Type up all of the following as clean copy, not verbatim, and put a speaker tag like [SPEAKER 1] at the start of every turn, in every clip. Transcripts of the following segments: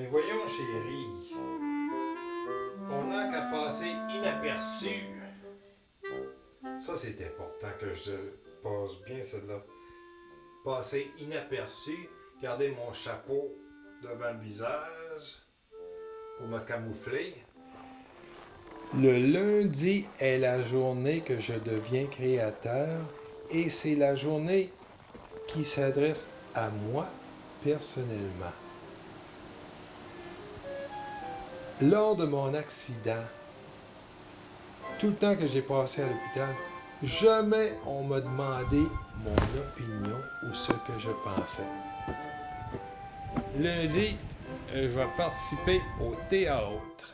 [SPEAKER 1] voyons, chérie, on n'a qu'à passer inaperçu. Ça, c'est important que je passe bien celle-là. Passer inaperçu, garder mon chapeau devant le visage pour me camoufler. Le lundi est la journée que je deviens créateur et c'est la journée qui s'adresse à moi personnellement. Lors de mon accident, tout le temps que j'ai passé à l'hôpital, jamais on m'a demandé mon opinion ou ce que je pensais. Lundi, je vais participer au théâtre.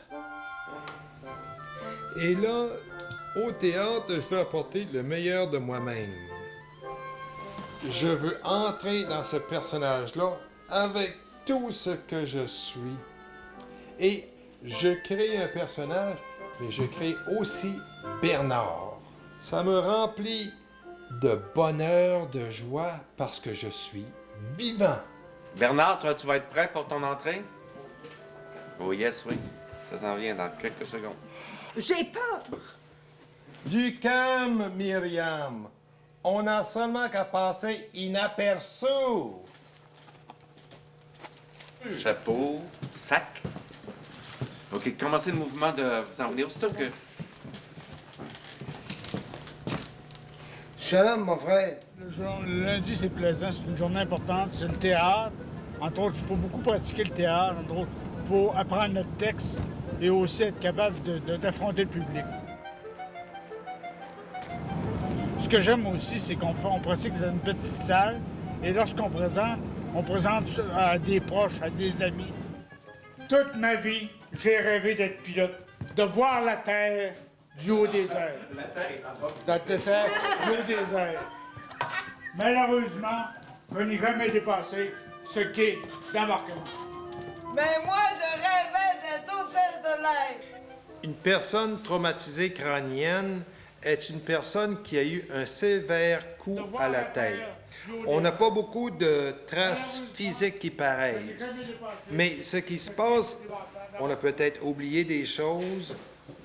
[SPEAKER 1] Et là, au théâtre, je veux apporter le meilleur de moi-même. Je veux entrer dans ce personnage-là avec tout ce que je suis. Et je crée un personnage, mais je crée aussi Bernard. Ça me remplit de bonheur, de joie, parce que je suis vivant.
[SPEAKER 2] Bernard, tu vas être prêt pour ton entrée? Oh yes, oui. Ça s'en vient dans quelques secondes.
[SPEAKER 3] J'ai peur!
[SPEAKER 1] Du calme, Myriam. On n'a seulement qu'à passer inaperçu.
[SPEAKER 2] Chapeau, sac. OK, commencez le mouvement de vous en venir. Aussitôt que...
[SPEAKER 4] Shalom, mon frère.
[SPEAKER 5] Le lundi, c'est plaisant, c'est une journée importante, c'est le théâtre. Entre autres, il faut beaucoup pratiquer le théâtre, entre autres, pour apprendre notre texte et aussi être capable d'affronter le public. Ce que j'aime aussi, c'est qu'on pratique dans une petite salle et lorsqu'on présente, on présente à des proches, à des amis. Toute ma vie, j'ai rêvé d'être pilote, de voir la Terre du haut des airs. La Terre du haut des airs. Malheureusement, je n'ai jamais dépassé ce qu'est d'embarquement.
[SPEAKER 3] Mais moi, je rêvais d'être hôtesse de l'air.
[SPEAKER 1] Une personne traumatisée crânienne est une personne qui a eu un sévère coup à la tête. On n'a pas beaucoup de traces physiques qui paraissent, mais ce qui se passe, on a peut-être oublié des choses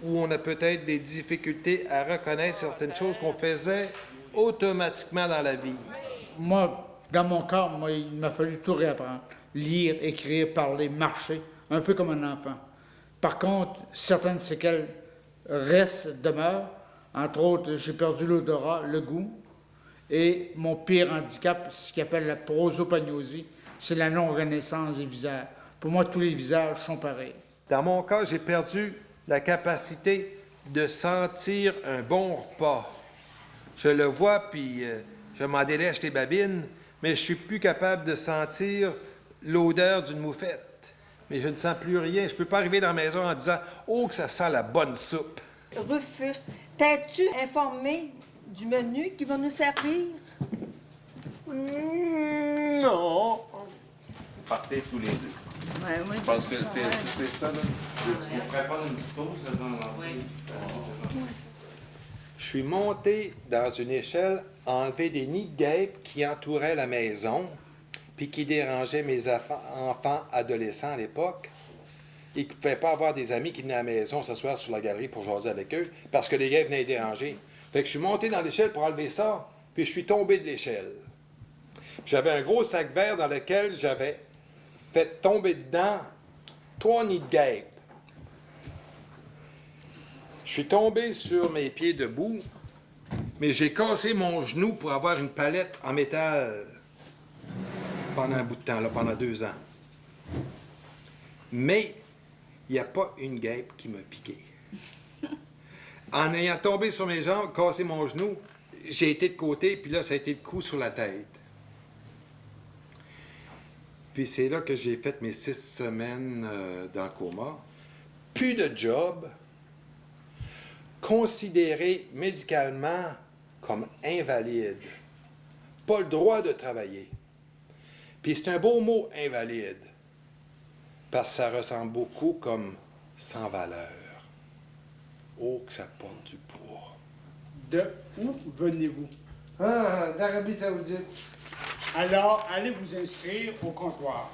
[SPEAKER 1] ou on a peut-être des difficultés à reconnaître certaines choses qu'on faisait automatiquement dans la vie.
[SPEAKER 5] Moi, dans mon cas, il m'a fallu tout réapprendre. Lire, écrire, parler, marcher, un peu comme un enfant. Par contre, certaines séquelles restent, demeurent. Entre autres, j'ai perdu l'odorat, le goût. Et mon pire handicap, ce qu'on appelle la prosopagnosie, c'est la non-renaissance des visages. Pour moi, tous les visages sont pareils.
[SPEAKER 1] Dans mon cas, j'ai perdu la capacité de sentir un bon repas. Je le vois, puis je m'en délèche les babines, mais je suis plus capable de sentir l'odeur d'une moufette. Mais je ne sens plus rien. Je peux pas arriver dans la maison en disant « Oh, que ça sent la bonne soupe! »
[SPEAKER 3] Rufus, t'es-tu informé du menu qui va nous servir?
[SPEAKER 1] Non!
[SPEAKER 2] Partez tous les deux.
[SPEAKER 3] Ouais, oui.
[SPEAKER 2] Je pense que c'est ça, là. Tu prépares une petite pause devant l'entrée.
[SPEAKER 1] Je suis monté dans une échelle, enlever des nids de guêpes qui entouraient la maison, puis qui dérangeaient mes enfants adolescents à l'époque, et qui ne pouvaient pas avoir des amis qui venaient à la maison s'asseoir sur la galerie pour jaser avec eux, parce que les guêpes venaient les déranger. Fait que je suis monté dans l'échelle pour enlever ça, puis je suis tombé de l'échelle. J'avais un gros sac vert dans lequel j'avais fait tomber dedans 3 nids de guêpes. Je suis tombé sur mes pieds debout, mais j'ai cassé mon genou pour avoir une palette en métal pendant un bout de temps, là, pendant 2 ans. Mais il n'y a pas une guêpe qui m'a piqué. En ayant tombé sur mes jambes, cassé mon genou, j'ai été de côté, puis là, ça a été le coup sur la tête. Puis c'est là que j'ai fait mes 6 semaines dans le coma. Plus de job, considéré médicalement comme invalide. Pas le droit de travailler. Puis c'est un beau mot, invalide, parce que ça ressemble beaucoup comme sans valeur. Oh, que ça porte du poids.
[SPEAKER 5] De où venez-vous?
[SPEAKER 4] Ah, d'Arabie Saoudite.
[SPEAKER 5] Alors, allez vous inscrire au comptoir.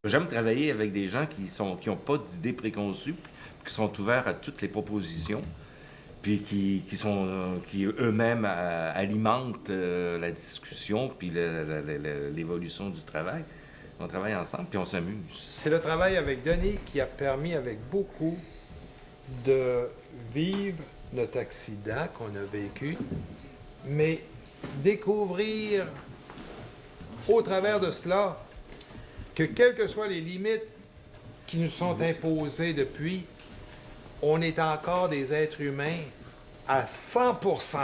[SPEAKER 2] J'aime travailler avec des gens qui ont pas d'idées préconçues, puis qui sont ouverts à toutes les propositions, puis qui eux-mêmes alimentent la discussion, puis l'évolution du travail. On travaille ensemble, puis on s'amuse.
[SPEAKER 1] C'est le travail avec Denis qui a permis avec beaucoup de vivre notre accident qu'on a vécu, mais découvrir au travers de cela que quelles que soient les limites qui nous sont imposées depuis, on est encore des êtres humains à 100%.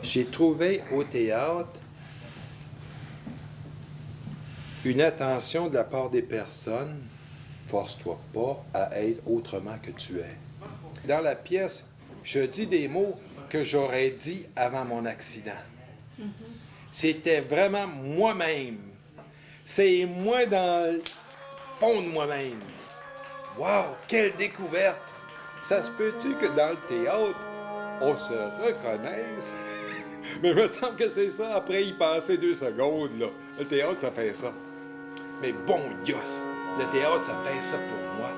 [SPEAKER 1] J'ai trouvé au théâtre une attention de la part des personnes. Force-toi pas à être autrement que tu es. Dans la pièce, je dis des mots que j'aurais dit avant mon accident. C'était vraiment moi-même. C'est moi dans le fond de moi-même. Wow, quelle découverte! Ça se peut-tu que dans le théâtre, on se reconnaisse? Mais il me semble que c'est ça, après y passer 2 secondes, là. Le théâtre, ça fait ça. Mais bon gosse, le théâtre, ça fait ça pour moi.